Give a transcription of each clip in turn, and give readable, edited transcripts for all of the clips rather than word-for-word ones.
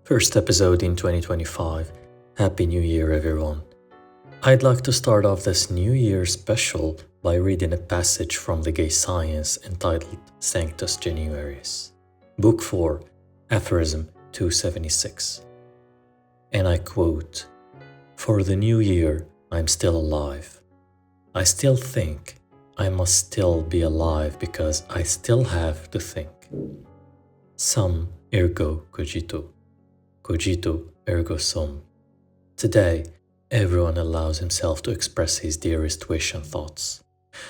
First episode in 2025. Happy New Year, everyone. I'd like to start off this New Year special by reading a passage from the Gay Science entitled Sanctus Januarius, Book 4, Aphorism 276. And I quote, "For the new year, I'm still alive. I still think I must still be alive because I still have to think. Sum ergo cogito. Cogito ergo sum." Today, everyone allows himself to express his dearest wish and thoughts.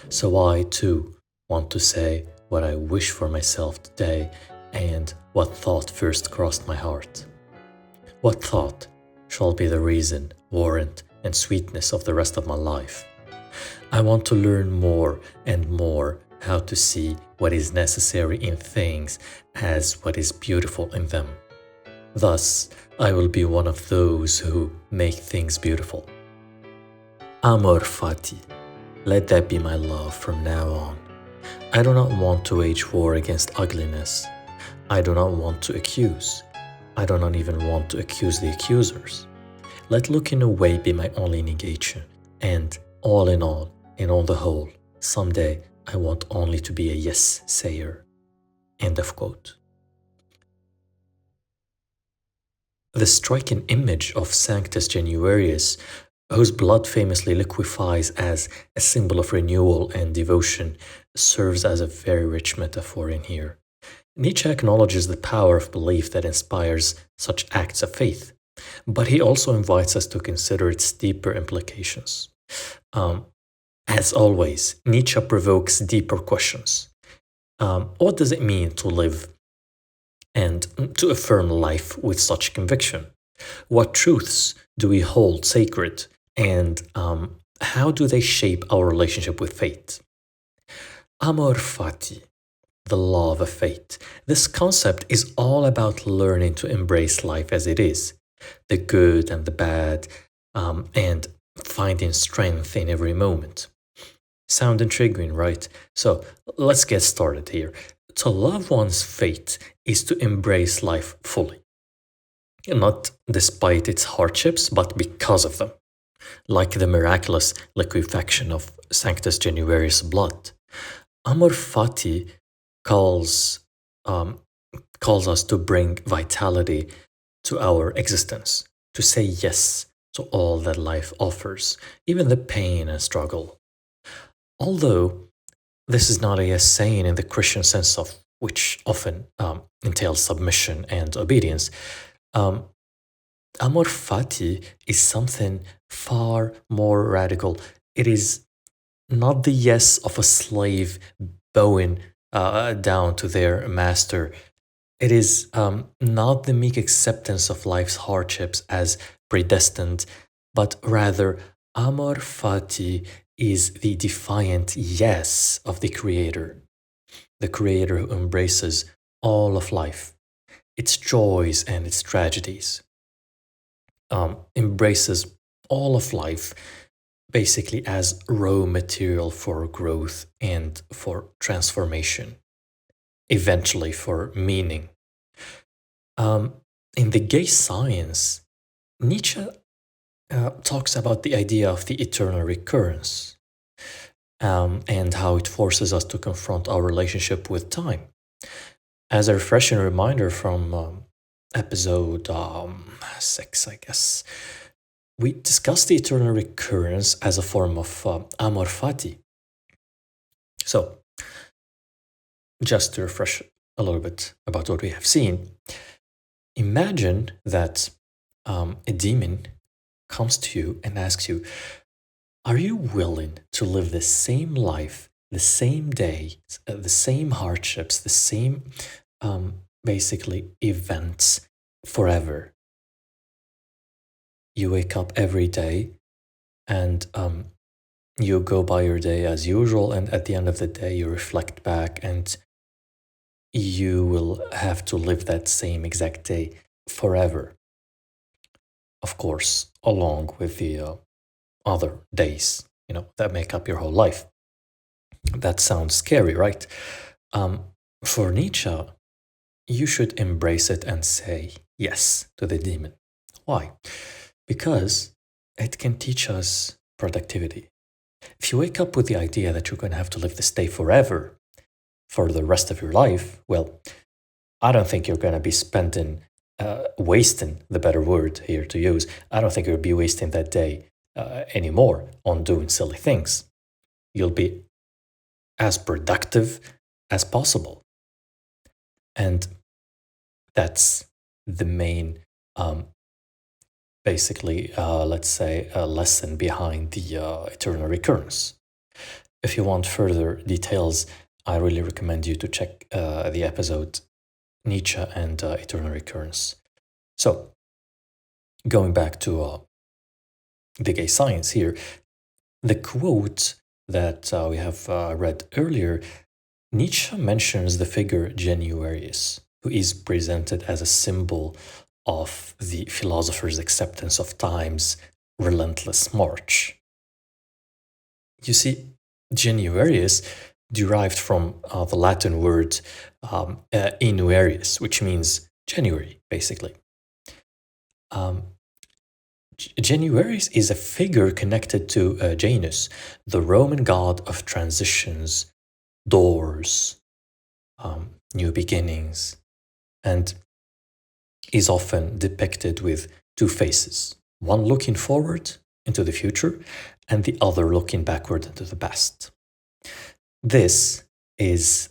So I, too, want to say what I wish for myself today and what thought first crossed my heart. What thought shall be the reason, warrant, and sweetness of the rest of my life. I want to learn more and more how to see what is necessary in things as what is beautiful in them. Thus, I will be one of those who make things beautiful. Amor Fati, let that be my love from now on. I do not want to wage war against ugliness. I do not want to accuse. I do not even want to accuse the accusers. Let looking away be my only negation, and all in all, and on the whole, someday I want only to be a yes-sayer. End of quote. The striking image of Sanctus Januarius, whose blood famously liquefies as a symbol of renewal and devotion, serves as a very rich metaphor in here. Nietzsche acknowledges the power of belief that inspires such acts of faith, but he also invites us to consider its deeper implications. As always, Nietzsche provokes deeper questions. What does it mean to live and to affirm life with such conviction? What truths do we hold sacred, and how do they shape our relationship with fate? Amor Fati, the law of fate. This concept is all about learning to embrace life as it is, the good and the bad, and finding strength in every moment. Sound intriguing, right? So let's get started here. To love one's fate is to embrace life fully. Not despite its hardships, but because of them. Like the miraculous liquefaction of Sanctus Januarius' blood. Amor Fati calls us to bring vitality to our existence, to say yes to all that life offers, even the pain and struggle. Although this is not a yes saying in the Christian sense of which often entails submission and obedience. Amor Fati is something far more radical. It is not the yes of a slave bowing down to their master. It is not the meek acceptance of life's hardships as predestined, but rather Amor Fati is the defiant yes of the Creator who embraces all of life, its joys and its tragedies, embraces all of life basically as raw material for growth and for transformation, eventually for meaning. In the Gay Science, Nietzsche talks about the idea of the eternal recurrence and how it forces us to confront our relationship with time. As a refreshing reminder from episode 6, I guess, we discussed the eternal recurrence as a form of Amor Fati. So, just to refresh a little bit about what we have seen, imagine that a demon comes to you and asks you, are you willing to live the same life, the same day, the same hardships, the same basically events forever? You wake up every day and you go by your day as usual, and at the end of the day you reflect back and you will have to live that same exact day forever. Of course, along with the other days, that make up your whole life. That sounds scary, right? For Nietzsche, you should embrace it and say, Yes, to the demon. Why? Because it can teach us productivity. If you wake up with the idea that you're going to have to live this day forever, for the rest of your life, well, I don't think you're going to be wasting the better word here to use. I don't think you'll be wasting that day anymore on doing silly things. You'll be as productive as possible. And that's the main, let's say, lesson behind the eternal recurrence. If you want further details, I really recommend you to check the episode Nietzsche and eternal recurrence. So, going back to big A science here, the quote that we have read earlier, Nietzsche mentions the figure Genuarius, who is presented as a symbol of the philosopher's acceptance of time's relentless march. You see, Genuarius derived from the Latin word Januarius, which means January, basically. Januarius is a figure connected to Janus, the Roman god of transitions, doors, new beginnings, and is often depicted with two faces, one looking forward into the future and the other looking backward into the past. This is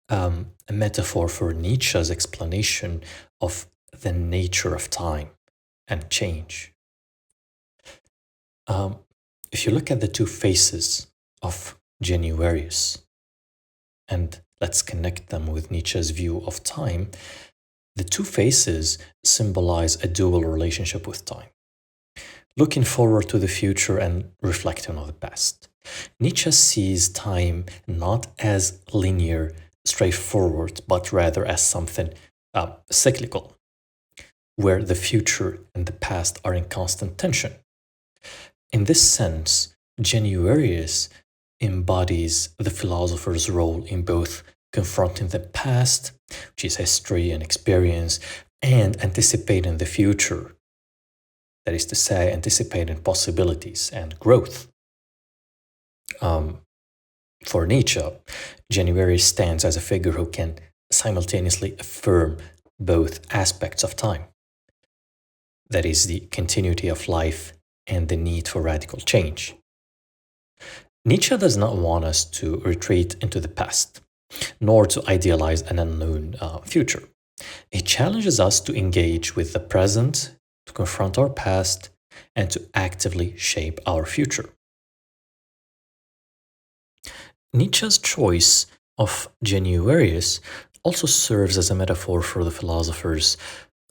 a metaphor for Nietzsche's explanation of the nature of time and change. If you look at the two faces of Januarius, and let's connect them with Nietzsche's view of time, the two faces symbolize a dual relationship with time, looking forward to the future and reflecting on the past. Nietzsche sees time not as linear, straightforward, but rather as something cyclical, where the future and the past are in constant tension. In this sense, Januarius embodies the philosopher's role in both confronting the past, which is history and experience, and anticipating the future. That is to say, anticipating possibilities and growth. For Nietzsche, Januarius stands as a figure who can simultaneously affirm both aspects of time. That is, the continuity of life and the need for radical change. Nietzsche does not want us to retreat into the past, nor to idealize an unknown future. He challenges us to engage with the present, to confront our past, and to actively shape our future. Nietzsche's choice of Januarius also serves as a metaphor for the philosopher's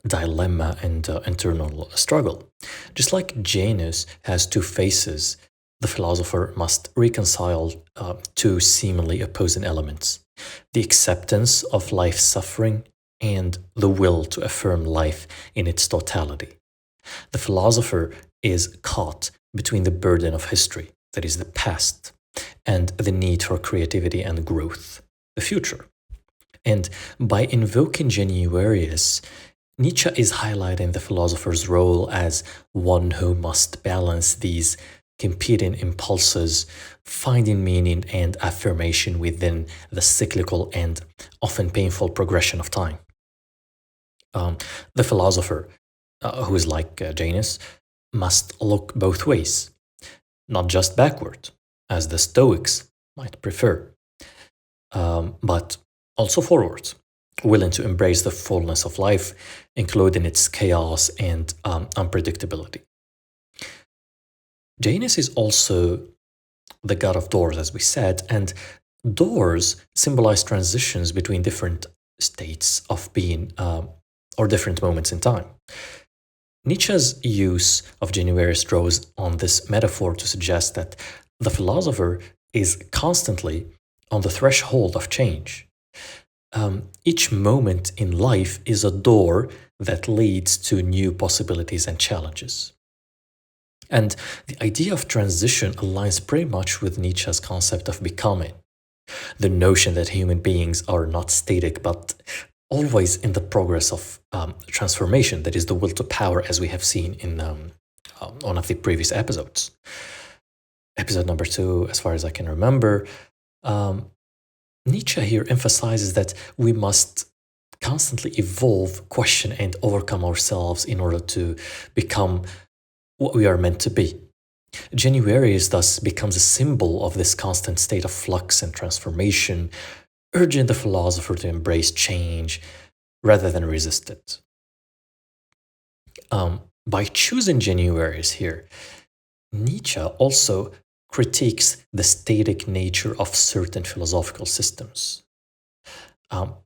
dilemma and internal struggle. Just like Janus has two faces, the philosopher must reconcile two seemingly opposing elements: the acceptance of life's suffering and the will to affirm life in its totality. The philosopher is caught between the burden of history, that is the past, and the need for creativity and growth, the future. And by invoking Januarius, Nietzsche is highlighting the philosopher's role as one who must balance these competing impulses, finding meaning and affirmation within the cyclical and often painful progression of time. The philosopher, who is like Janus, must look both ways, not just backward, as the Stoics might prefer, but also forward, willing to embrace the fullness of life, including its chaos and unpredictability. Janus is also the god of doors, as we said, and doors symbolize transitions between different states of being or different moments in time. Nietzsche's use of Januarius draws on this metaphor to suggest that the philosopher is constantly on the threshold of change. Each moment in life is a door that leads to new possibilities and challenges. And the idea of transition aligns pretty much with Nietzsche's concept of becoming. The notion that human beings are not static but always in the progress of transformation, that is the will to power, as we have seen in one of the previous episodes. Episode number 2, as far as I can remember, Nietzsche here emphasizes that we must constantly evolve, question, and overcome ourselves in order to become what we are meant to be. Januarius thus becomes a symbol of this constant state of flux and transformation, urging the philosopher to embrace change rather than resist it. By choosing Januarius here, Nietzsche also critiques the static nature of certain philosophical systems,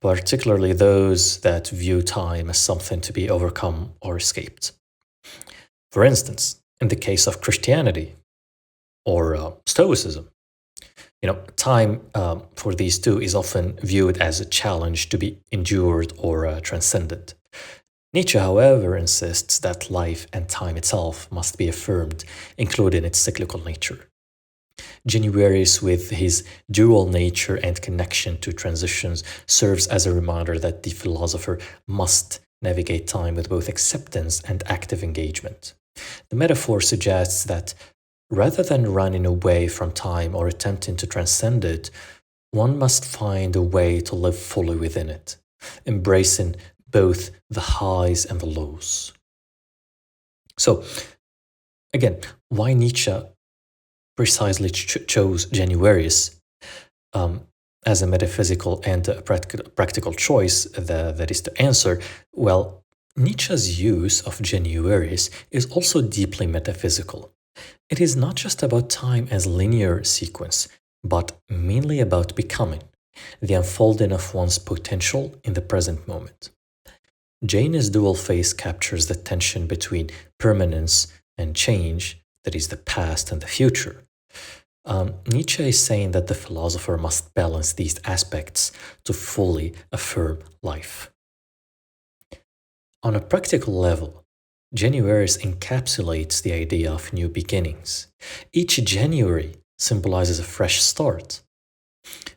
particularly those that view time as something to be overcome or escaped. For instance, in the case of Christianity or Stoicism, time for these two is often viewed as a challenge to be endured or transcended. Nietzsche, however, insists that life and time itself must be affirmed, including its cyclical nature. Januarius, with his dual nature and connection to transitions, serves as a reminder that the philosopher must navigate time with both acceptance and active engagement. The metaphor suggests that rather than running away from time or attempting to transcend it, one must find a way to live fully within it, embracing both the highs and the lows. So, again, why Nietzsche precisely chose Januarius as a metaphysical and a practical choice that is to answer? Well, Nietzsche's use of Januarius is also deeply metaphysical. It is not just about time as linear sequence, but mainly about becoming, the unfolding of one's potential in the present moment. Jane's dual face captures the tension between permanence and change, that is, the past and the future. Nietzsche is saying that the philosopher must balance these aspects to fully affirm life. On a practical level, Januarius encapsulates the idea of new beginnings. Each January symbolizes a fresh start,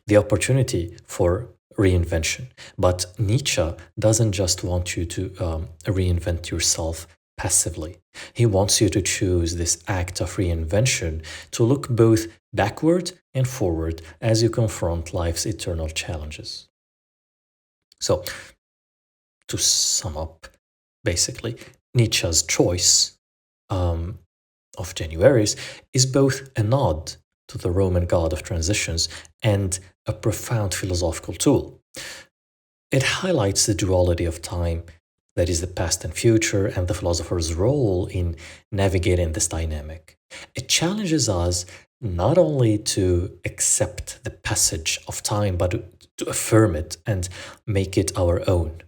the opportunity for reinvention. But Nietzsche doesn't just want you to reinvent yourself passively. He wants you to choose this act of reinvention to look both backward and forward as you confront life's eternal challenges. So, to sum up, basically, Nietzsche's choice of Januarius is both a nod to the Roman god of transitions and a profound philosophical tool. It highlights the duality of time, that is, the past and future, and the philosopher's role in navigating this dynamic. It challenges us not only to accept the passage of time, but to affirm it and make it our own.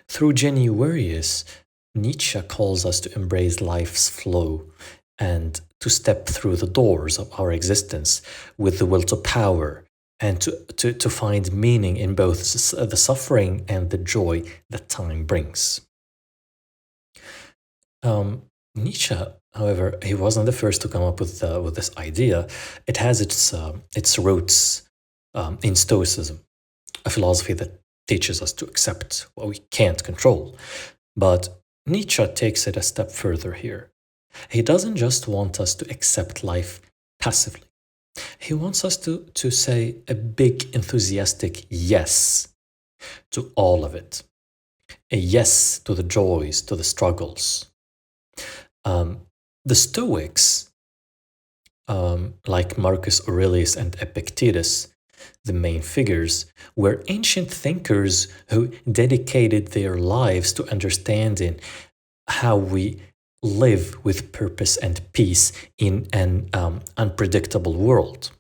Through Januarius, Nietzsche calls us to embrace life's flow and to step through the doors of our existence with the will to power and to find meaning in both the suffering and the joy that time brings. Nietzsche, however, he wasn't the first to come up with this idea. It has its roots in Stoicism, a philosophy that teaches us to accept what we can't control. But Nietzsche takes it a step further here. He doesn't just want us to accept life passively. He wants us to say a big, enthusiastic yes to all of it. A yes to the joys, to the struggles. The Stoics, like Marcus Aurelius and Epictetus, the main figures, were ancient thinkers who dedicated their lives to understanding how we live with purpose and peace in an unpredictable world.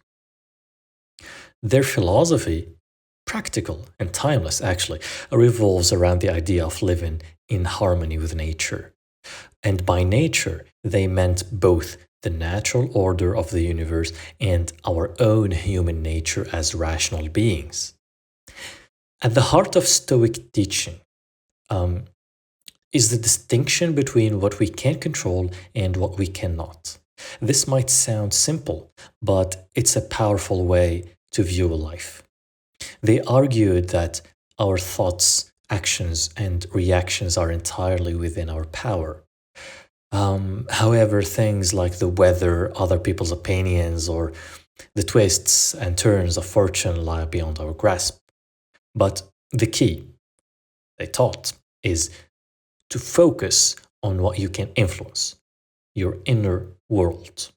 Their philosophy, practical and timeless actually, revolves around the idea of living in harmony with nature. And by nature, they meant both the natural order of the universe and our own human nature as rational beings. At the heart of Stoic teaching is the distinction between what we can control and what we cannot. This might sound simple, but it's a powerful way to view life. They argued that our thoughts, actions and reactions are entirely within our power. However, things like the weather, other people's opinions, or the twists and turns of fortune lie beyond our grasp. But the key, they taught, is to focus on what you can influence, your inner world,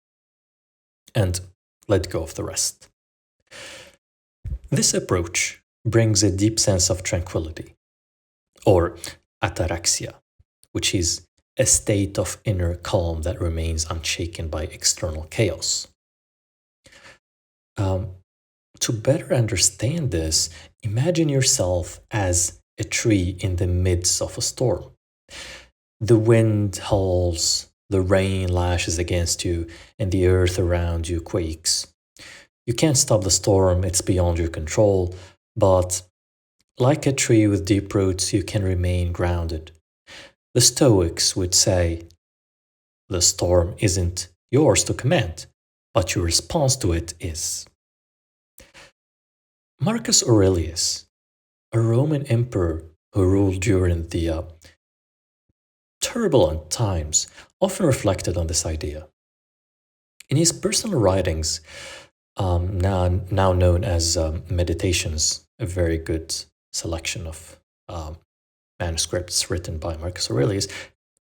and let go of the rest. This approach brings a deep sense of tranquility, or ataraxia, which is a state of inner calm that remains unshaken by external chaos. Um, to better understand this, imagine yourself as a tree in the midst of a storm. The wind howls, the rain lashes against you, and the earth around you quakes. You can't stop the storm, it's beyond your control, but like a tree with deep roots, you can remain grounded. The Stoics would say, the storm isn't yours to command, but your response to it is. Marcus Aurelius, a Roman emperor who ruled during the turbulent times, often reflected on this idea. In his personal writings, now known as Meditations, a very good selection of manuscripts written by Marcus Aurelius,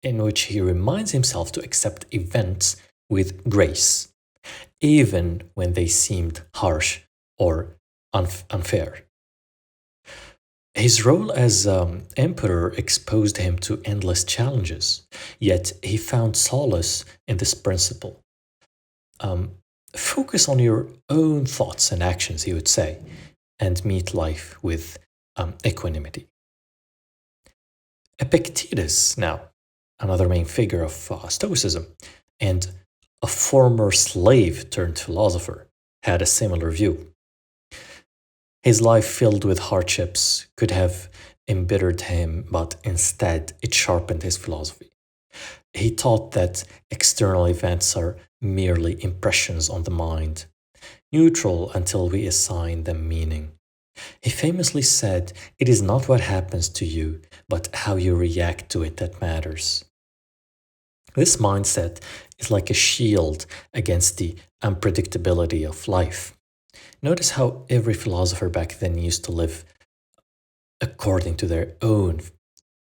in which he reminds himself to accept events with grace, even when they seemed harsh or unfair. His role as emperor exposed him to endless challenges, yet he found solace in this principle. Focus on your own thoughts and actions, he would say, and meet life with equanimity. Epictetus, now, another main figure of Stoicism, and a former slave turned philosopher, had a similar view. His life filled with hardships could have embittered him, but instead it sharpened his philosophy. He taught that external events are merely impressions on the mind, neutral until we assign them meaning. He famously said, "It is not what happens to you, but how you react to it that matters." This mindset is like a shield against the unpredictability of life. Notice how every philosopher back then used to live according to their own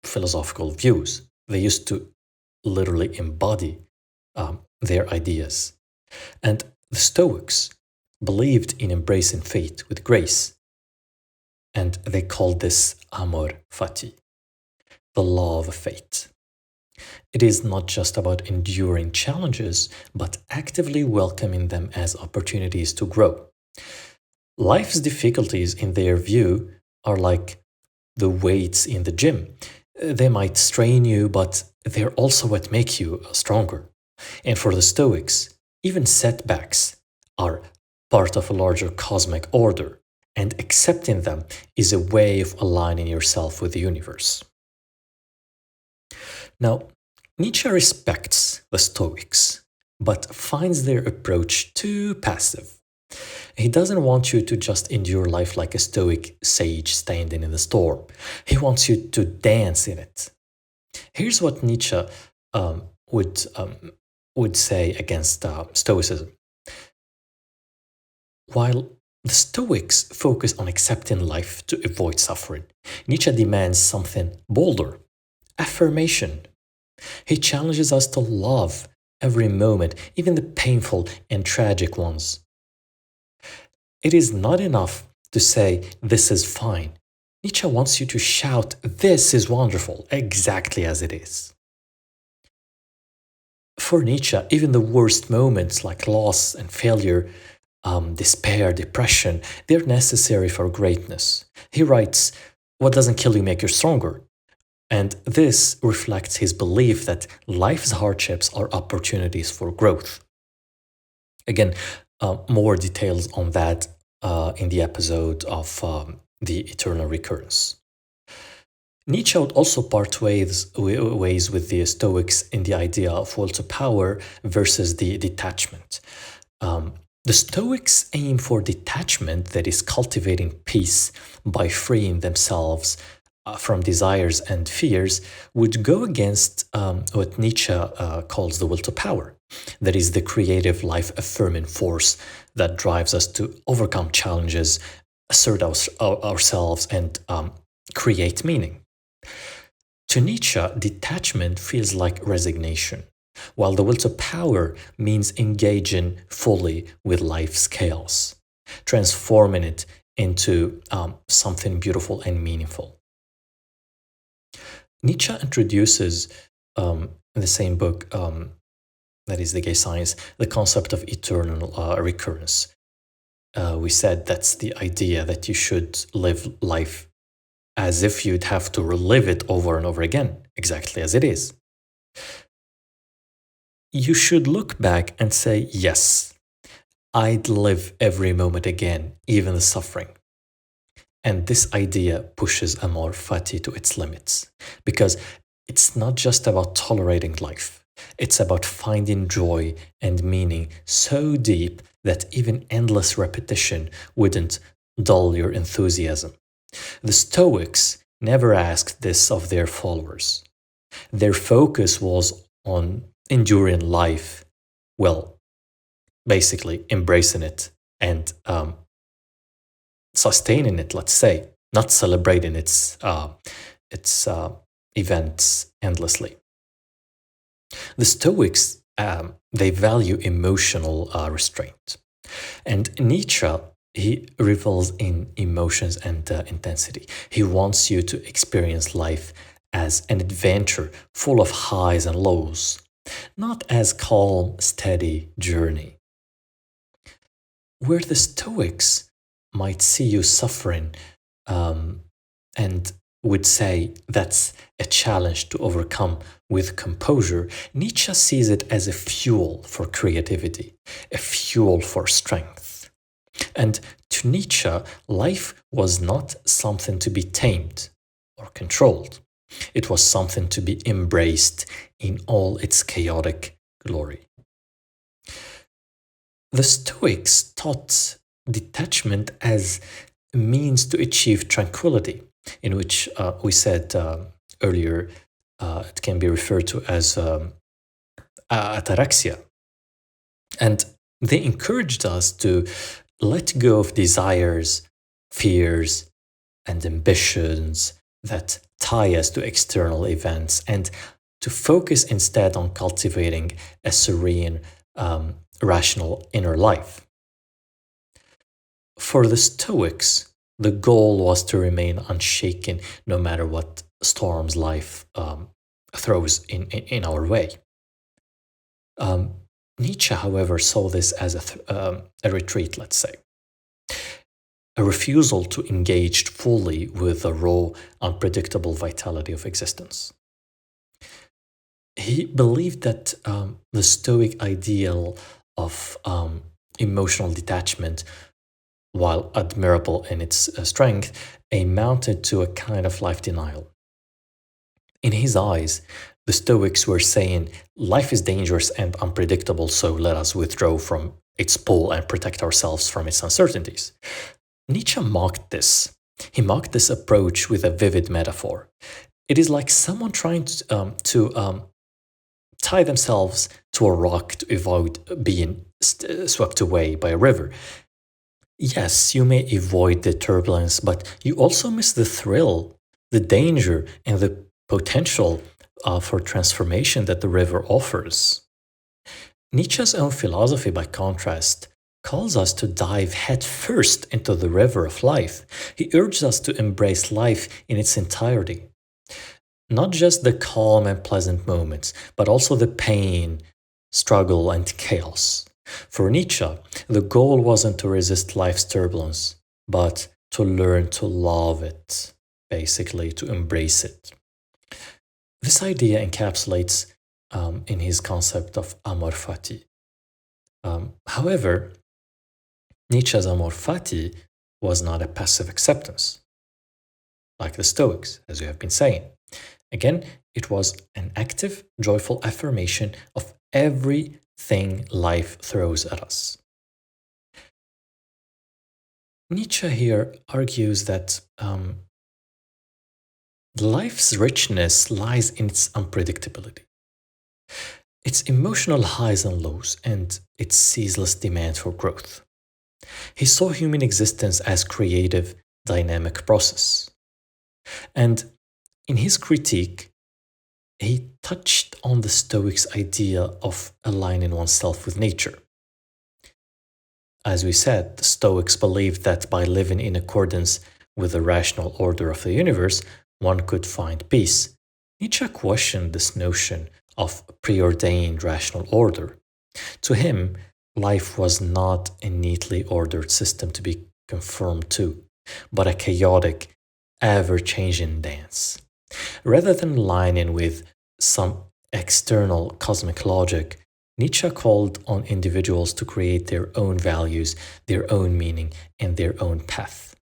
philosophical views. They used to literally embody their ideas. And the Stoics believed in embracing fate with grace. And they called this Amor Fati, the law of fate. It is not just about enduring challenges, but actively welcoming them as opportunities to grow. Life's difficulties, in their view, are like the weights in the gym. They might strain you, but they're also what make you stronger. And for the Stoics, even setbacks are part of a larger cosmic order, and accepting them is a way of aligning yourself with the universe. Now, Nietzsche respects the Stoics, but finds their approach too passive. He doesn't want you to just endure life like a Stoic sage standing in the storm. He wants you to dance in it. Here's what Nietzsche would say against Stoicism. While the Stoics focus on accepting life to avoid suffering, Nietzsche demands something bolder: affirmation. He challenges us to love every moment, even the painful and tragic ones. It is not enough to say, "This is fine." Nietzsche wants you to shout, "This is wonderful," exactly as it is. For Nietzsche, even the worst moments like loss and failure, despair, depression, they're necessary for greatness. He writes, "What doesn't kill you make you stronger." And this reflects his belief that life's hardships are opportunities for growth. Again, more details on that in the episode of the eternal recurrence. Nietzsche would also part ways with the Stoics in the idea of will to power versus the detachment. The Stoics aim for detachment, that is, cultivating peace by freeing themselves from desires and fears would go against what Nietzsche calls the will to power. That is the creative, life affirming force that drives us to overcome challenges, assert ourselves, and create meaning. To Nietzsche, detachment feels like resignation, while the will to power means engaging fully with life's chaos, transforming it into something beautiful and meaningful. Nietzsche introduces in the same book, that is The Gay Science, the concept of eternal recurrence. We said that's the idea that you should live life as if you'd have to relive it over and over again, exactly as it is. You should look back and say, yes, I'd live every moment again, even the suffering. And this idea pushes Amor Fati to its limits, because it's not just about tolerating life. It's about finding joy and meaning so deep that even endless repetition wouldn't dull your enthusiasm. The Stoics never asked this of their followers. Their focus was on enduring life, well, basically embracing it and sustaining it, let's say, not celebrating its events endlessly. The Stoics, they value emotional restraint. And Nietzsche, he revels in emotions and intensity. He wants you to experience life as an adventure full of highs and lows, not as calm, steady journey. Where the Stoics might see you suffering and would say that's a challenge to overcome with composure, Nietzsche sees it as a fuel for creativity, a fuel for strength. And to Nietzsche, life was not something to be tamed or controlled. It was something to be embraced in all its chaotic glory. The Stoics taught detachment as a means to achieve tranquility, in which we said earlier it can be referred to as ataraxia. And they encouraged us to let go of desires, fears, and ambitions that tie us to external events and to focus instead on cultivating a serene, rational inner life. For the Stoics, the goal was to remain unshaken no matter what storms life throws in our way. Nietzsche, however, saw this as a retreat, let's say, a refusal to engage fully with the raw, unpredictable vitality of existence. He believed that the Stoic ideal of emotional detachment, while admirable in its strength, amounted to a kind of life denial. In his eyes, the Stoics were saying, life is dangerous and unpredictable, so let us withdraw from its pull and protect ourselves from its uncertainties. Nietzsche mocked this. He mocked this approach with a vivid metaphor. It is like someone trying to tie themselves to a rock to avoid being swept away by a river. Yes, you may avoid the turbulence, but you also miss the thrill, the danger, and the potential for transformation that the river offers. Nietzsche's own philosophy, by contrast, calls us to dive headfirst into the river of life. He urges us to embrace life in its entirety. Not just the calm and pleasant moments, but also the pain, struggle, and chaos. For Nietzsche, the goal wasn't to resist life's turbulence, but to learn to love it, basically, to embrace it. This idea encapsulates in his concept of Amor Fati. However, Nietzsche's Amor Fati was not a passive acceptance, like the Stoics, as we have been saying. Again, it was an active, joyful affirmation of everything life throws at us. Nietzsche here argues that Life's richness lies in its unpredictability, its emotional highs and lows, and its ceaseless demand for growth. He saw human existence as creative, dynamic process. And in his critique, he touched on the Stoics' idea of aligning oneself with nature. As we said, the Stoics believed that by living in accordance with the rational order of the universe, one could find peace. Nietzsche questioned this notion of preordained rational order. To him, life was not a neatly ordered system to be conformed to, but a chaotic, ever changing dance. Rather than aligning with some external cosmic logic, Nietzsche called on individuals to create their own values, their own meaning, and their own path.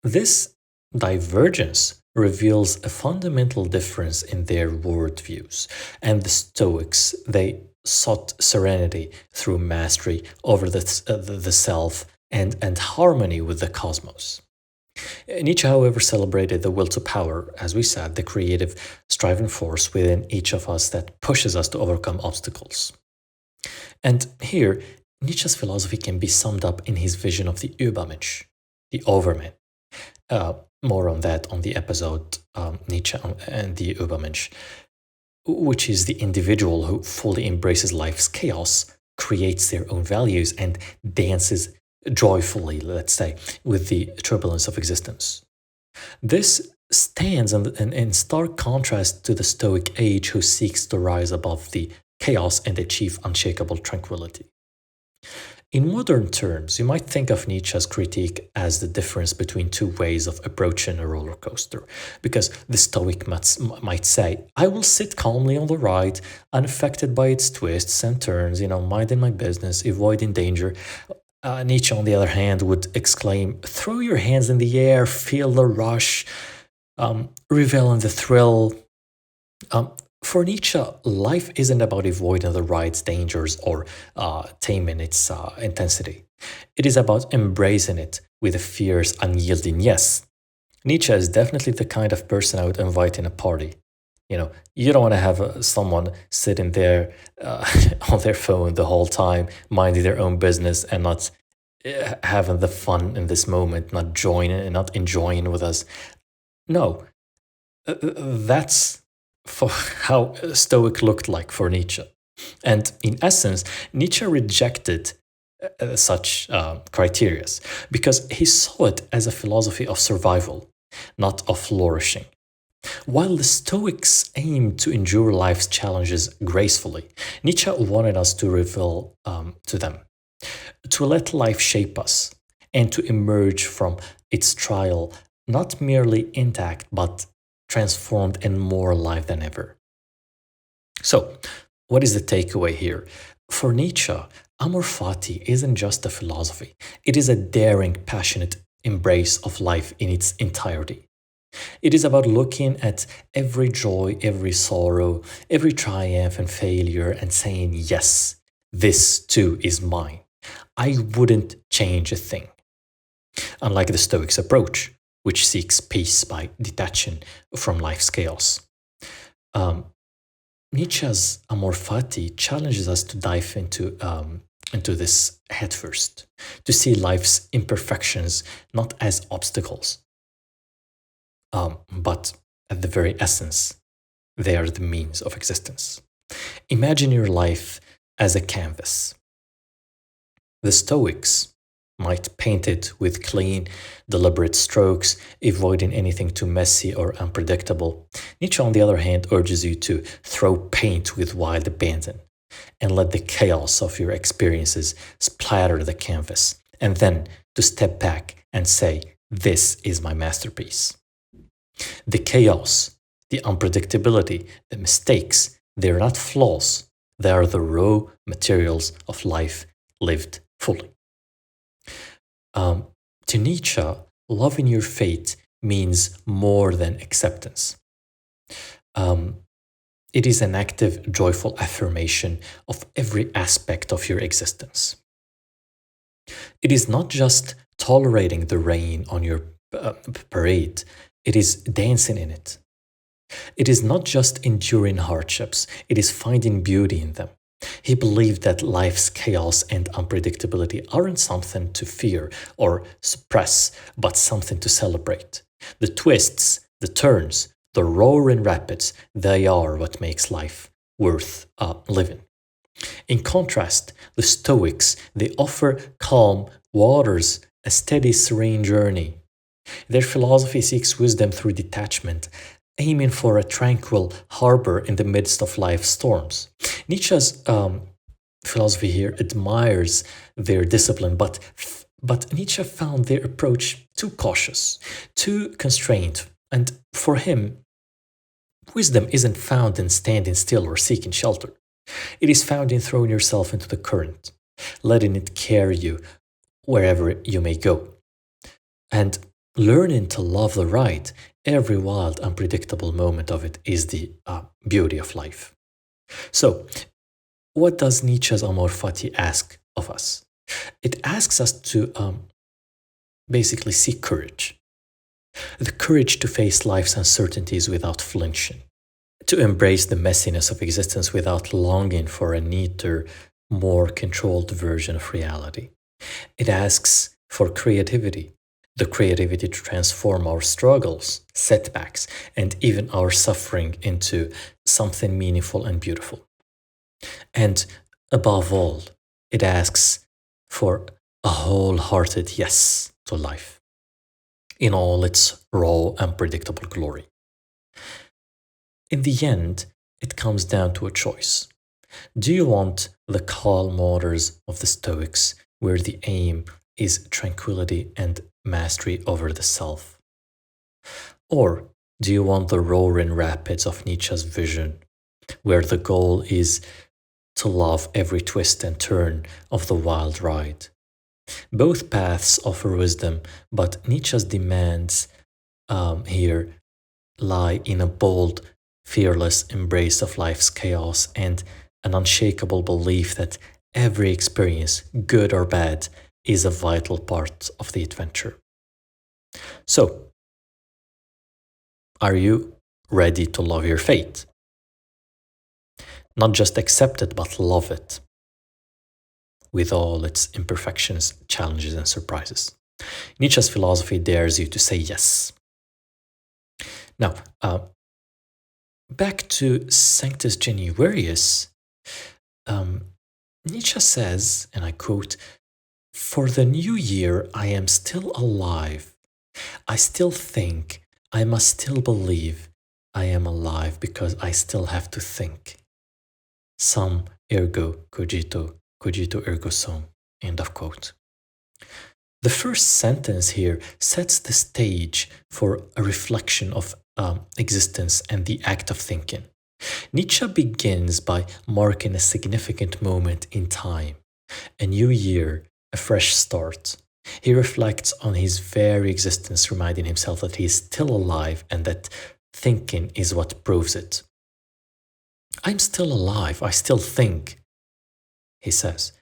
This divergence reveals a fundamental difference in their worldviews, and the Stoics, they sought serenity through mastery over the self and harmony with the cosmos. Nietzsche, however, celebrated the will to power, as we said, the creative, striving force within each of us that pushes us to overcome obstacles. And here, Nietzsche's philosophy can be summed up in his vision of the Übermensch, the overman. More on that on the episode Nietzsche and the Übermensch, which is the individual who fully embraces life's chaos, creates their own values, and dances joyfully, let's say, with the turbulence of existence. This stands in stark contrast to the Stoic age who seeks to rise above the chaos and achieve unshakable tranquility. In modern terms, you might think of Nietzsche's critique as the difference between two ways of approaching a roller coaster, because the Stoic might say, I will sit calmly on the ride, unaffected by its twists and turns, minding my business, avoiding danger. Nietzsche, on the other hand, would exclaim, throw your hands in the air, feel the rush, revel in the thrill. For Nietzsche, life isn't about avoiding the ride's dangers or taming its intensity. It is about embracing it with a fierce, unyielding yes. Nietzsche is definitely the kind of person I would invite in a party. You don't want to have someone sitting there on their phone the whole time, minding their own business and not having the fun in this moment, not joining and not enjoying with us. No, that's for how Stoic looked like for Nietzsche. And in essence, Nietzsche rejected such criteria because he saw it as a philosophy of survival, not of flourishing. While the Stoics aimed to endure life's challenges gracefully, Nietzsche wanted us to reveal to them, to let life shape us, and to emerge from its trial not merely intact but transformed and more alive than ever. So, what is the takeaway here? For Nietzsche, Amor Fati isn't just a philosophy, it is a daring, passionate embrace of life in its entirety. It is about looking at every joy, every sorrow, every triumph and failure and saying, yes, this too is mine. I wouldn't change a thing. Unlike the Stoics' approach, which seeks peace by detaching from life's chaos. Nietzsche's Amor Fati challenges us to dive into this headfirst, to see life's imperfections not as obstacles, but at the very essence, they are the means of existence. Imagine your life as a canvas. The Stoics might paint it with clean, deliberate strokes, avoiding anything too messy or unpredictable. Nietzsche, on the other hand, urges you to throw paint with wild abandon and let the chaos of your experiences splatter the canvas, and then to step back and say, this is my masterpiece. The chaos, the unpredictability, the mistakes, they're not flaws. They are the raw materials of life lived fully. To Nietzsche, loving your fate means more than acceptance. It is an active, joyful affirmation of every aspect of your existence. It is not just tolerating the rain on your parade. It is dancing in it. It is not just enduring hardships, it is finding beauty in them. He believed that life's chaos and unpredictability aren't something to fear or suppress, but something to celebrate. The twists, the turns, the roaring rapids, they are what makes life worth living. In contrast, the Stoics, they offer calm waters, a steady, serene journey. Their philosophy seeks wisdom through detachment, aiming for a tranquil harbor in the midst of life's storms. Nietzsche's philosophy here admires their discipline, but Nietzsche found their approach too cautious, too constrained, and for him, wisdom isn't found in standing still or seeking shelter. It is found in throwing yourself into the current, letting it carry you wherever you may go, and learning to love the ride. Every wild, unpredictable moment of it is the beauty of life. So, what does Nietzsche's Amor Fati ask of us? It asks us to basically seek courage. The courage to face life's uncertainties without flinching, to embrace the messiness of existence without longing for a neater, more controlled version of reality. It asks for creativity, the creativity to transform our struggles, setbacks, and even our suffering into something meaningful and beautiful. And above all, it asks for a wholehearted yes to life in all its raw, unpredictable glory. In the end, it comes down to a choice. Do you want the calm waters of the Stoics, where the aim is tranquility and mastery over the self? Or do you want the roaring rapids of Nietzsche's vision, where the goal is to love every twist and turn of the wild ride? Both paths offer wisdom, but Nietzsche's demands here lie in a bold, fearless embrace of life's chaos and an unshakable belief that every experience, good or bad, is a vital part of the adventure. So, are you ready to love your fate? Not just accept it, but love it, with all its imperfections, challenges, and surprises. Nietzsche's philosophy dares you to say yes. Now, back to Sanctus Genuarius, Nietzsche says, and I quote, "For the new year, I am still alive. I still think, I must still believe I am alive because I still have to think. Sum ergo cogito, cogito ergo sum." End of quote. The first sentence here sets the stage for a reflection of existence and the act of thinking. Nietzsche begins by marking a significant moment in time, a new year, a fresh start. He reflects on his very existence, reminding himself that he is still alive and that thinking is what proves it. "I'm still alive, I still think," he says.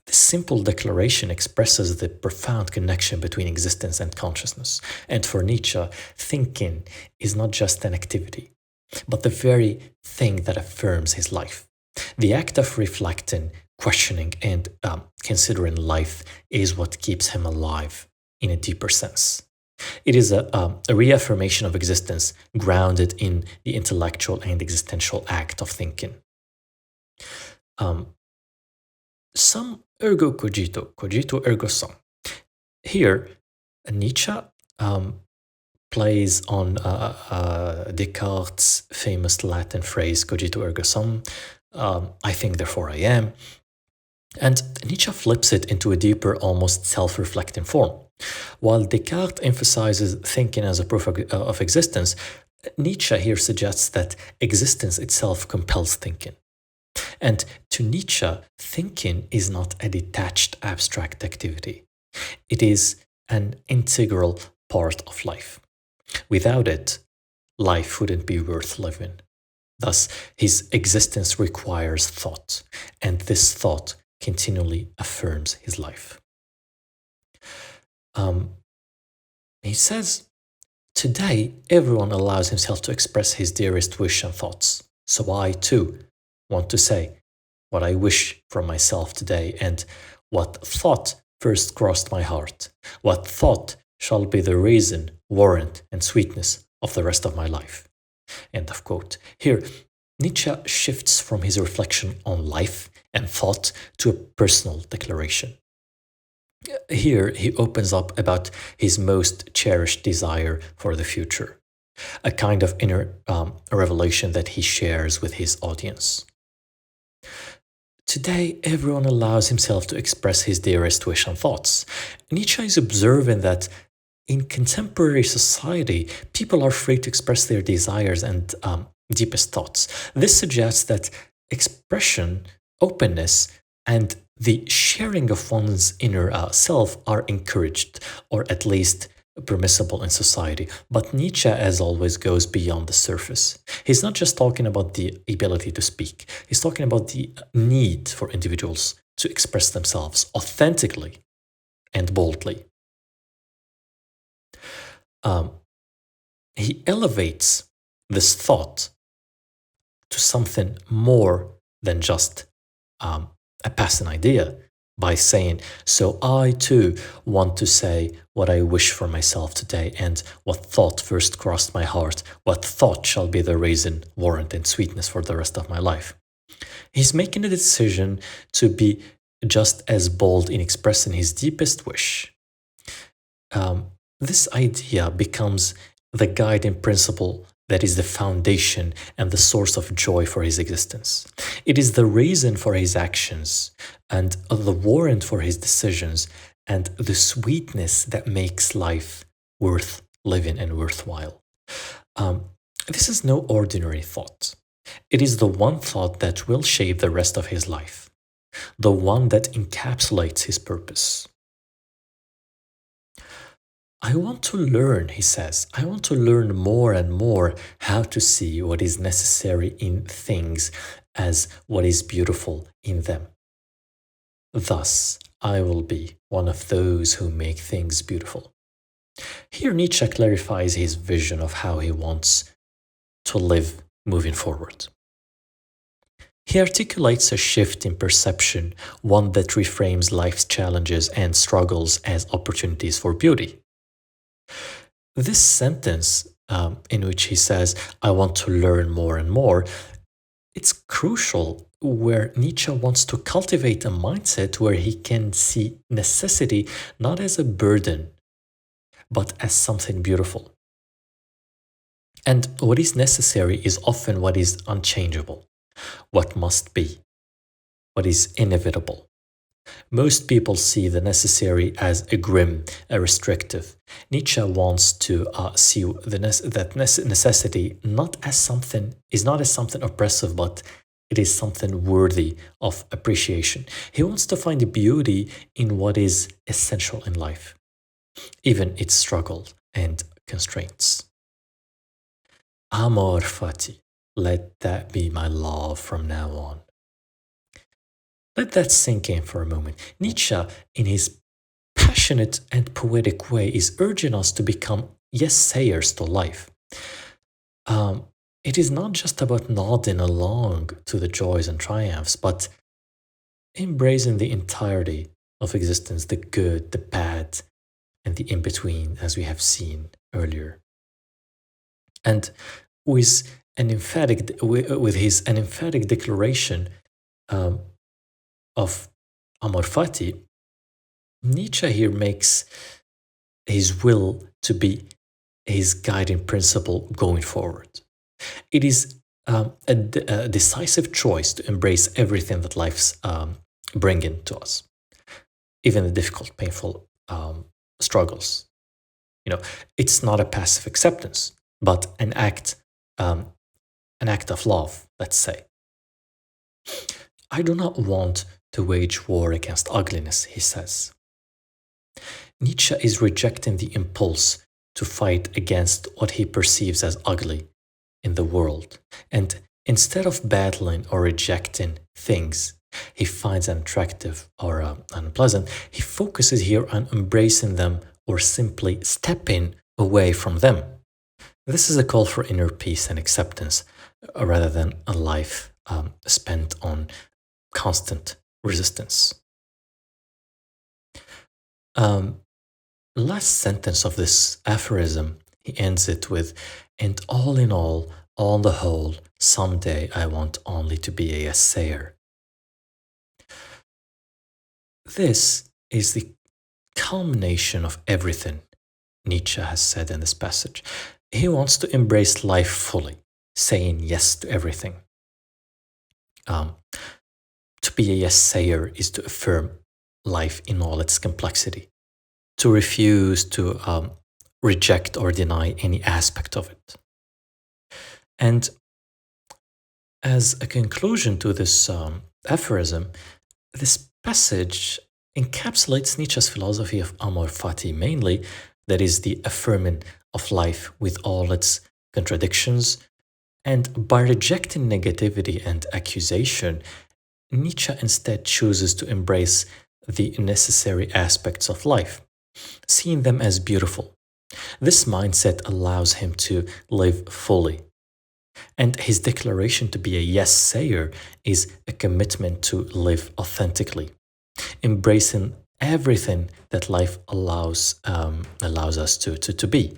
This simple declaration expresses the profound connection between existence and consciousness. And for Nietzsche, thinking is not just an activity, but the very thing that affirms his life. The act of reflecting, questioning, and considering life is what keeps him alive in a deeper sense. It is a reaffirmation of existence grounded in the intellectual and existential act of thinking. Sum ergo cogito, cogito ergo sum. Here, Nietzsche plays on Descartes' famous Latin phrase, cogito ergo sum, I think, therefore I am. And Nietzsche flips it into a deeper, almost self-reflecting form. While Descartes emphasizes thinking as a proof of existence, Nietzsche here suggests that existence itself compels thinking. And to Nietzsche, thinking is not a detached, abstract activity. It is an integral part of life. Without it, life wouldn't be worth living. Thus, his existence requires thought, and this thought continually affirms his life. He says, today everyone allows himself to express his dearest wish and thoughts. So I too want to say what I wish from myself today and what thought first crossed my heart, what thought shall be the reason, warrant, and sweetness of the rest of my life. End of quote. Here, Nietzsche shifts from his reflection on life and thought to a personal declaration. Here, he opens up about his most cherished desire for the future, a kind of inner revelation that he shares with his audience. Today, everyone allows himself to express his dearest wish and thoughts. Nietzsche is observing that in contemporary society, people are free to express their desires and deepest thoughts. This suggests that expression, openness, and the sharing of one's inner self are encouraged, or at least permissible in society. But Nietzsche, as always, goes beyond the surface. He's not just talking about the ability to speak, he's talking about the need for individuals to express themselves authentically and boldly. He elevates this thought to something more than just a passing idea by saying, so I too want to say what I wish for myself today and what thought first crossed my heart, what thought shall be the reason, warrant, and sweetness for the rest of my life. He's making a decision to be just as bold in expressing his deepest wish. This idea becomes the guiding principle that is the foundation and the source of joy for his existence. It is the reason for his actions and the warrant for his decisions and the sweetness that makes life worth living and worthwhile. This is no ordinary thought. It is the one thought that will shape the rest of his life, the one that encapsulates his purpose. I want to learn, he says, I want to learn more and more how to see what is necessary in things as what is beautiful in them. Thus, I will be one of those who make things beautiful. Here, Nietzsche clarifies his vision of how he wants to live moving forward. He articulates a shift in perception, one that reframes life's challenges and struggles as opportunities for beauty. This sentence, in which he says, I want to learn more and more, it's crucial where Nietzsche wants to cultivate a mindset where he can see necessity not as a burden, but as something beautiful. And what is necessary is often what is unchangeable, what must be, what is inevitable. Most people see the necessary as a grim, a restrictive. Nietzsche wants to see that necessity not as something oppressive, but it is something worthy of appreciation. He wants to find the beauty in what is essential in life, even its struggle and constraints. Amor Fati, let that be my love from now on. Let that sink in for a moment. Nietzsche, in his passionate and poetic way, is urging us to become yes-sayers to life. It is not just about nodding along to the joys and triumphs, but embracing the entirety of existence, the good, the bad, and the in-between, as we have seen earlier. And with his emphatic declaration of Amor Fati, Nietzsche here makes his will to be his guiding principle going forward. It is a decisive choice to embrace everything that life's bringing to us, even the difficult, painful struggles. It's not a passive acceptance, but an act of love, let's say. I do not want to wage war against ugliness, he says. Nietzsche is rejecting the impulse to fight against what he perceives as ugly in the world, and instead of battling or rejecting things he finds unattractive or unpleasant, he focuses here on embracing them or simply stepping away from them. This is a call for inner peace and acceptance rather than a life spent on constant resistance. Last sentence of this aphorism, he ends it with, "And all in all, on the whole, someday I want only to be a essayer." This is the culmination of everything Nietzsche has said in this passage. He wants to embrace life fully, saying yes to everything. To be a yes-sayer is to affirm life in all its complexity, to refuse to reject or deny any aspect of it. And as a conclusion to this aphorism, this passage encapsulates Nietzsche's philosophy of Amor Fati mainly, that is, the affirming of life with all its contradictions. And by rejecting negativity and accusation, Nietzsche instead chooses to embrace the necessary aspects of life, seeing them as beautiful. This mindset allows him to live fully. And his declaration to be a yes-sayer is a commitment to live authentically, embracing everything that life allows us to be,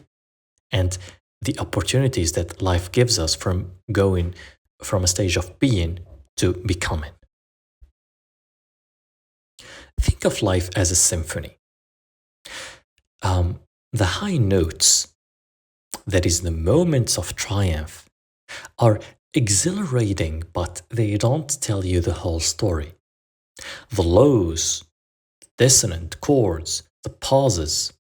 and the opportunities that life gives us from going from a stage of being to becoming. Think of life as a symphony. The high notes, that is, the moments of triumph, are exhilarating, but they don't tell you the whole story. The lows, dissonant chords, the pauses,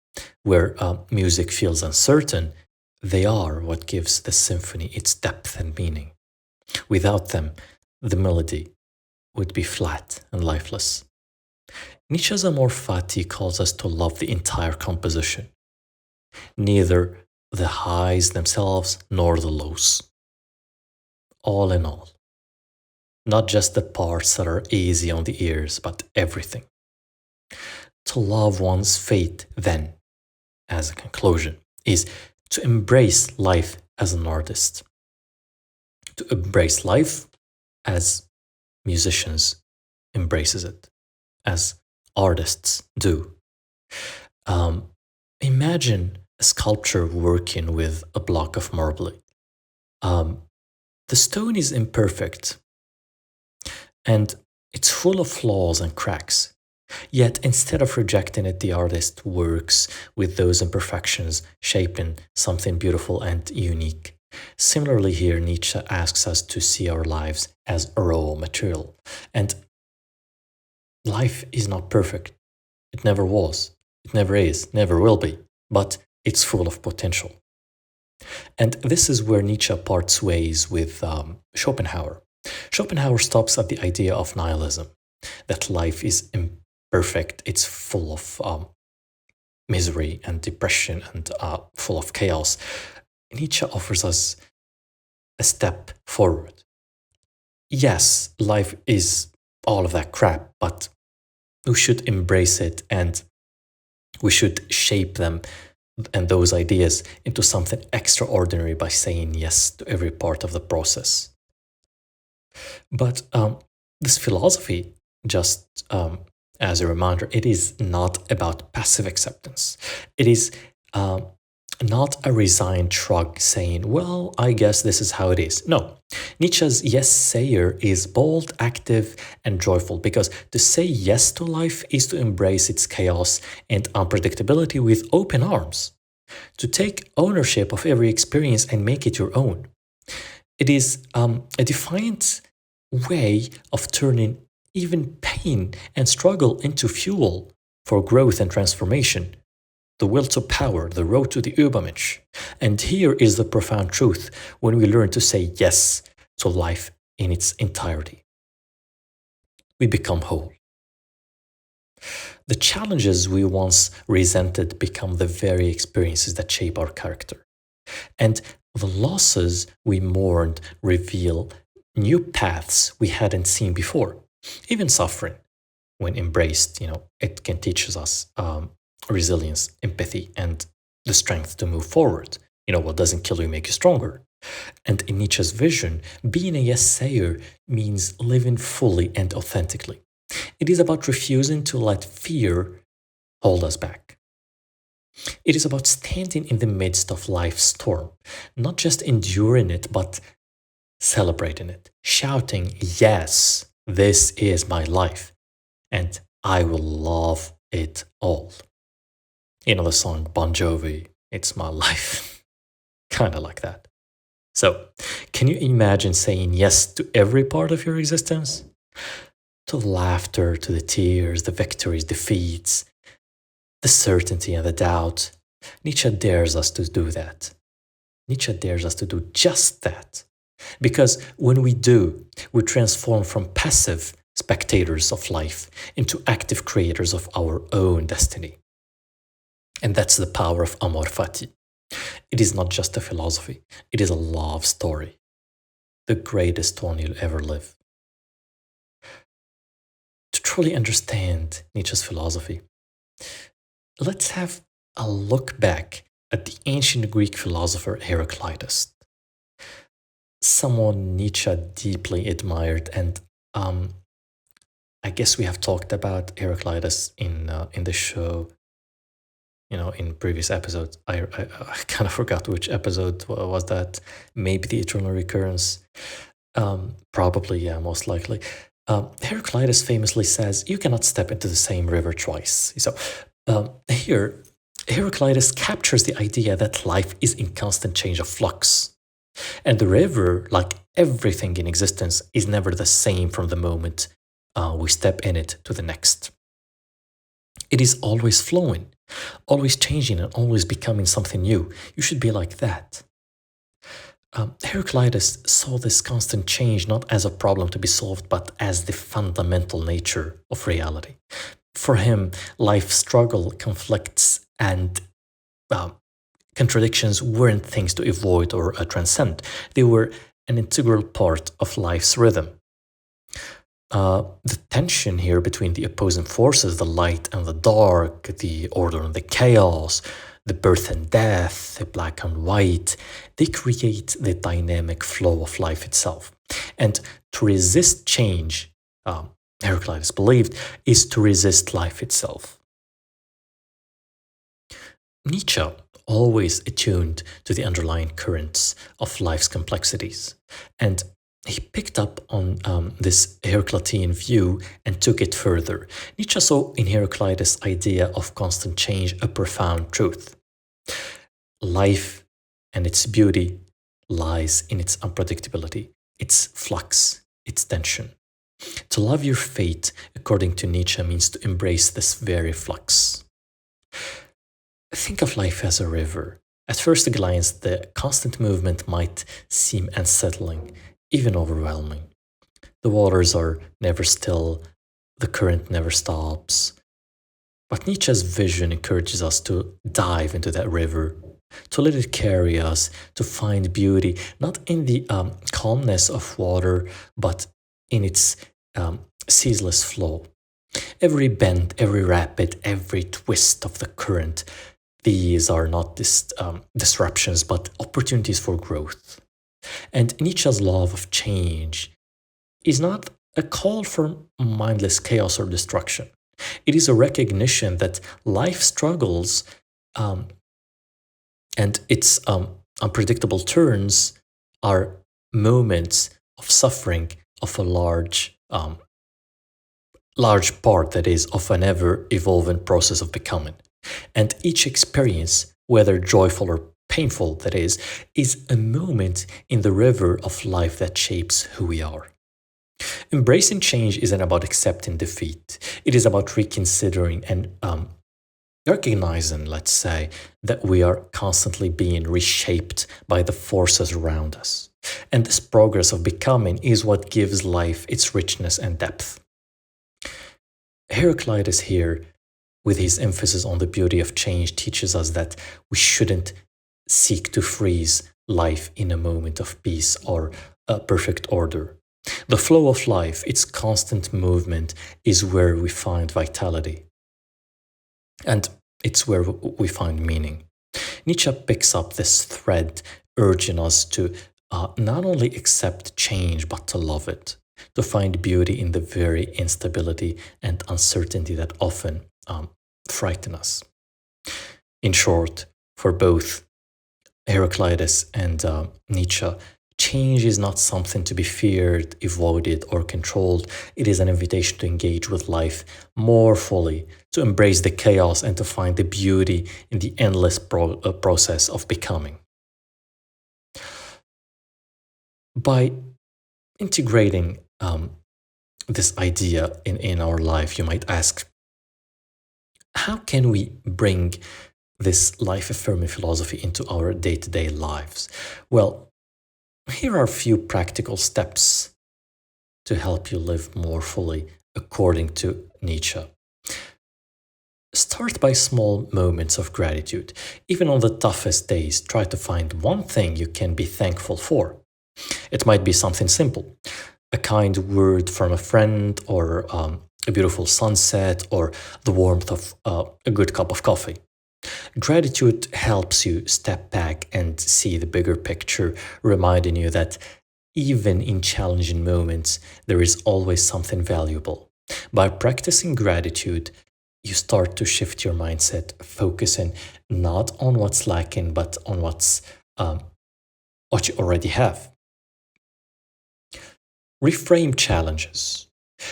where music feels uncertain, they are what gives the symphony its depth and meaning. Without them, the melody would be flat and lifeless. Nietzsche's Amor Fati calls us to love the entire composition, neither the highs themselves nor the lows. All in all, not just the parts that are easy on the ears, but everything. To love one's fate, then, as a conclusion, is to embrace life as an artist, to embrace life as musicians embraces it, as artists do. Imagine a sculptor working with a block of marble. The stone is imperfect, and it's full of flaws and cracks. Yet instead of rejecting it, the artist works with those imperfections, shaping something beautiful and unique. Similarly here, Nietzsche asks us to see our lives as a raw material. And life is not perfect. It never was. It never is, never will be. But it's full of potential. And this is where Nietzsche parts ways with Schopenhauer. Schopenhauer stops at the idea of nihilism, that life is imperfect, it's full of misery and depression and full of chaos. Nietzsche offers us a step forward. Yes, life is all of that crap, but we should embrace it and we should shape them and those ideas into something extraordinary by saying yes to every part of the process. But this philosophy, just as a reminder, it is not about passive acceptance. It is not a resigned shrug saying, well, I guess this is how it is. No, Nietzsche's yes-sayer is bold, active, and joyful, because to say yes to life is to embrace its chaos and unpredictability with open arms, to take ownership of every experience and make it your own. It is a defiant way of turning even pain and struggle into fuel for growth and transformation. The will to power, the road to the Übermensch. And here is the profound truth when we learn to say yes to life in its entirety. We become whole. The challenges we once resented become the very experiences that shape our character. And the losses we mourned reveal new paths we hadn't seen before. Even suffering, when embraced, it can teach us resilience, empathy, and the strength to move forward. What doesn't kill you makes you stronger. And in Nietzsche's vision, being a yes-sayer means living fully and authentically. It is about refusing to let fear hold us back. It is about standing in the midst of life's storm, not just enduring it, but celebrating it, shouting, yes, this is my life, and I will love it all. The song Bon Jovi, It's My Life. Kind of like that. So, can you imagine saying yes to every part of your existence? To the laughter, to the tears, the victories, defeats, the certainty and the doubt. Nietzsche dares us to do that. Nietzsche dares us to do just that. Because when we do, we transform from passive spectators of life into active creators of our own destiny. And that's the power of Amor Fati. It is not just a philosophy, it is a love story. The greatest one you'll ever live. To truly understand Nietzsche's philosophy, let's have a look back at the ancient Greek philosopher Heraclitus, someone Nietzsche deeply admired, and I guess we have talked about Heraclitus in the show. In previous episodes. I kind of forgot which episode was that. Maybe the Eternal Recurrence. Probably, yeah, most likely. Heraclitus famously says, you cannot step into the same river twice. So here, Heraclitus captures the idea that life is in constant change of flux. And the river, like everything in existence, is never the same from the moment we step in it to the next. It is always flowing, always changing, and always becoming something new. You should be like that. Heraclitus saw this constant change not as a problem to be solved, but as the fundamental nature of reality. For him, life struggle, conflicts, and contradictions weren't things to avoid or transcend. They were an integral part of life's rhythm. The tension here between the opposing forces, the light and the dark, the order and the chaos, the birth and death, the black and white, they create the dynamic flow of life itself. And to resist change, Heraclitus believed, is to resist life itself. Nietzsche always attuned to the underlying currents of life's complexities, and he picked up on this Heraclitean view and took it further. Nietzsche saw in Heraclitus' idea of constant change a profound truth. Life and its beauty lies in its unpredictability, its flux, its tension. To love your fate, according to Nietzsche, means to embrace this very flux. Think of life as a river. At first glance, the constant movement might seem unsettling, even overwhelming. The waters are never still, the current never stops. But Nietzsche's vision encourages us to dive into that river, to let it carry us, to find beauty, not in the calmness of water, but in its ceaseless flow. Every bend, every rapid, every twist of the current, these are not disruptions, but opportunities for growth. And Nietzsche's love of change is not a call for mindless chaos or destruction. It is a recognition that life struggles and its unpredictable turns are moments of suffering of a large part, that is, of an ever-evolving process of becoming. And each experience, whether joyful or painful, that is a moment in the river of life that shapes who we are. Embracing change isn't about accepting defeat. It is about reconsidering and recognizing, let's say, that we are constantly being reshaped by the forces around us. And this progress of becoming is what gives life its richness and depth. Heraclitus here, with his emphasis on the beauty of change, teaches us that we shouldn't seek to freeze life in a moment of peace or a perfect order. The flow of life, its constant movement, is where we find vitality. And It's where we find meaning. Nietzsche picks up this thread, urging us to not only accept change, but to love it, to find beauty in the very instability and uncertainty that often frighten us. In short, for both Heraclitus and Nietzsche, change is not something to be feared, avoided, or controlled. It is an invitation to engage with life more fully, to embrace the chaos, and to find the beauty in the endless process of becoming. By integrating this idea in our life, you might ask, how can we bring this life affirming philosophy into our day to day lives? Well, here are a few practical steps to help you live more fully according to Nietzsche. Start by small moments of gratitude. Even on the toughest days, try to find one thing you can be thankful for. It might be something simple, a kind word from a friend, or a beautiful sunset, or the warmth of a good cup of coffee. Gratitude helps you step back and see the bigger picture, reminding you that even in challenging moments, there is always something valuable. By practicing gratitude, you start to shift your mindset, focusing not on what's lacking, but on what you already have. Reframe challenges.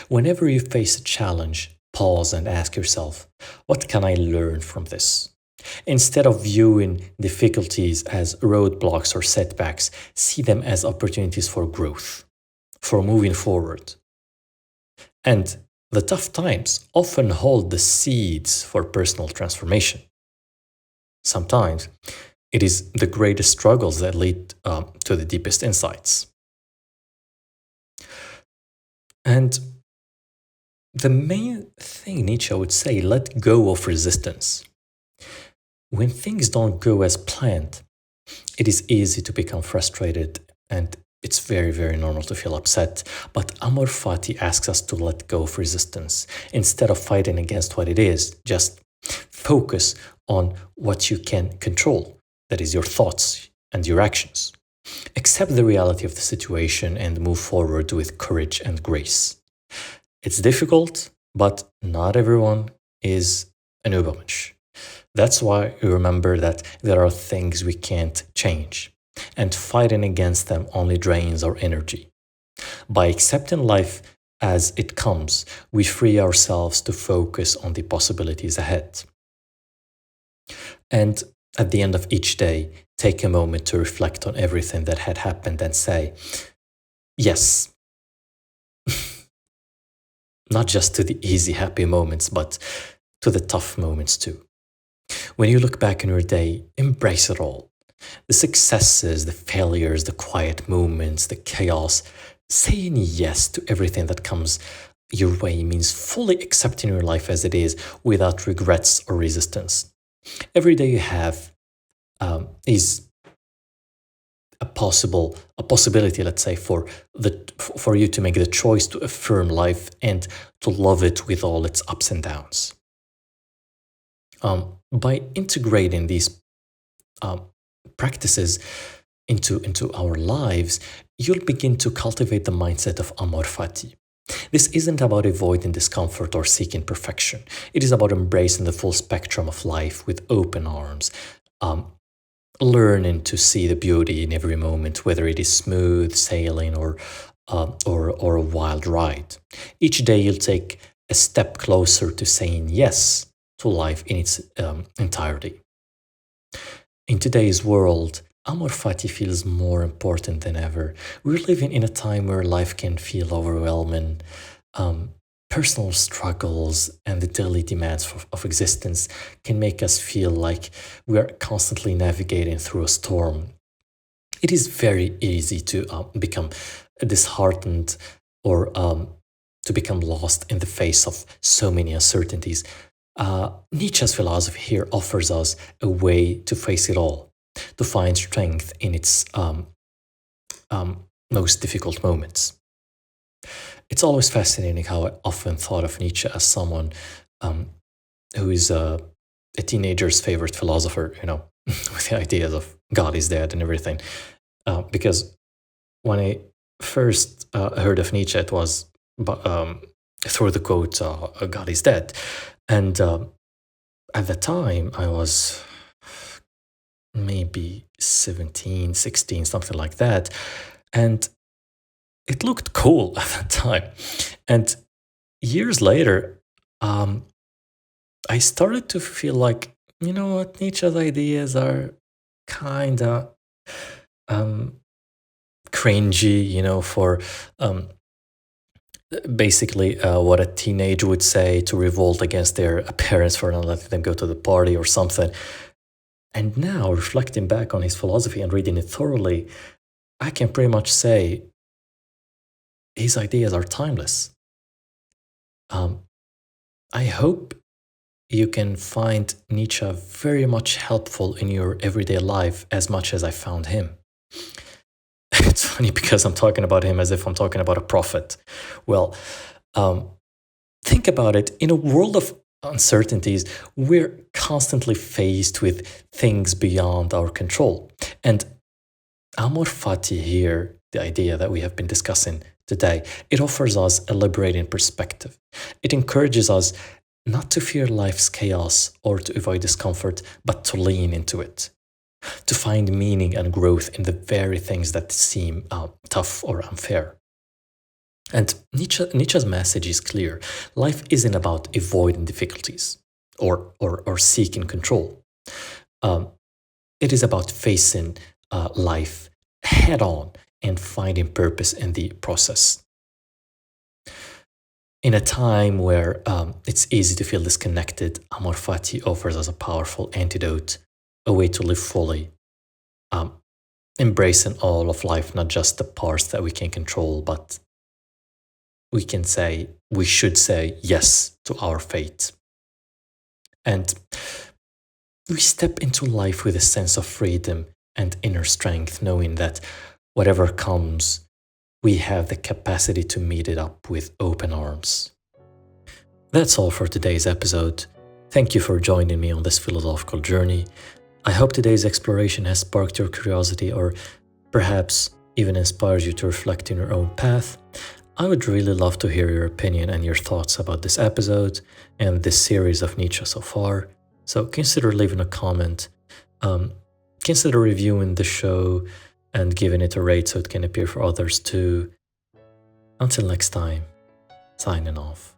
Whenever you face a challenge, pause and ask yourself, what can I learn from this? Instead of viewing difficulties as roadblocks or setbacks, see them as opportunities for growth, for moving forward. And the tough times often hold the seeds for personal transformation. Sometimes it is the greatest struggles that lead to the deepest insights. And the main thing Nietzsche would say, let go of resistance. When things don't go as planned, it is easy to become frustrated, and it's very, very normal to feel upset. But Amor Fati asks us to let go of resistance. Instead of fighting against what it is, just focus on what you can control, that is, your thoughts and your actions. Accept the reality of the situation and move forward with courage and grace. It's difficult, but not everyone is an Übermensch. That's why we remember that there are things we can't change, and fighting against them only drains our energy. By accepting life as it comes, we free ourselves to focus on the possibilities ahead. And at the end of each day, take a moment to reflect on everything that had happened and say, yes, not just to the easy, happy moments, but to the tough moments too. When you look back on your day, embrace it all. The successes, the failures, the quiet moments, the chaos. Saying yes to everything that comes your way means fully accepting your life as it is without regrets or resistance. Every day you have is a possibility, let's say, for you to make the choice to affirm life and to love it with all its ups and downs. By integrating these practices into our lives, you'll begin to cultivate the mindset of Amor Fati. This isn't about avoiding discomfort or seeking perfection. It is about embracing the full spectrum of life with open arms, learning to see the beauty in every moment, whether it is smooth sailing or a wild ride. Each day you'll take a step closer to saying yes to life in its entirety. In today's world, Amor Fati feels more important than ever. We're living in a time where life can feel overwhelming. Personal struggles and the daily demands of existence can make us feel like we are constantly navigating through a storm. It is very easy to become disheartened or to become lost in the face of so many uncertainties. Nietzsche's philosophy here offers us a way to face it all, to find strength in its most difficult moments. It's always fascinating how I often thought of Nietzsche as someone who is a teenager's favorite philosopher, with the ideas of God is dead and everything. Because when I first heard of Nietzsche, it was through the quote, God is dead. And at the time, I was maybe 17, 16, something like that. And it looked cool at that time. And years later, I started to feel like, you know what, Nietzsche's ideas are kind of cringy, for basically what a teenager would say to revolt against their parents for not letting them go to the party or something. And now, reflecting back on his philosophy and reading it thoroughly, I can pretty much say his ideas are timeless. I hope you can find Nietzsche very much helpful in your everyday life as much as I found him. It's funny because I'm talking about him as if I'm talking about a prophet. Well, think about it. In a world of uncertainties, we're constantly faced with things beyond our control. And Amor Fati here, the idea that we have been discussing today, it offers us a liberating perspective. It encourages us not to fear life's chaos or to avoid discomfort, but to lean into it, to find meaning and growth in the very things that seem tough or unfair. And Nietzsche's message is clear. Life isn't about avoiding difficulties or seeking control. It is about facing life head on and finding purpose in the process. In a time where it's easy to feel disconnected, Amor Fati offers us a powerful antidote, a way to live fully, embracing all of life, not just the parts that we can control, but we should say yes to our fate. And we step into life with a sense of freedom and inner strength, knowing that whatever comes, we have the capacity to meet it up with open arms. That's all for today's episode. Thank you for joining me on this philosophical journey. I hope today's exploration has sparked your curiosity or perhaps even inspired you to reflect on your own path. I would really love to hear your opinion and your thoughts about this episode and this series of Nietzsche so far. So consider leaving a comment, consider reviewing the show and giving it a rate so it can appear for others too. Until next time, signing off.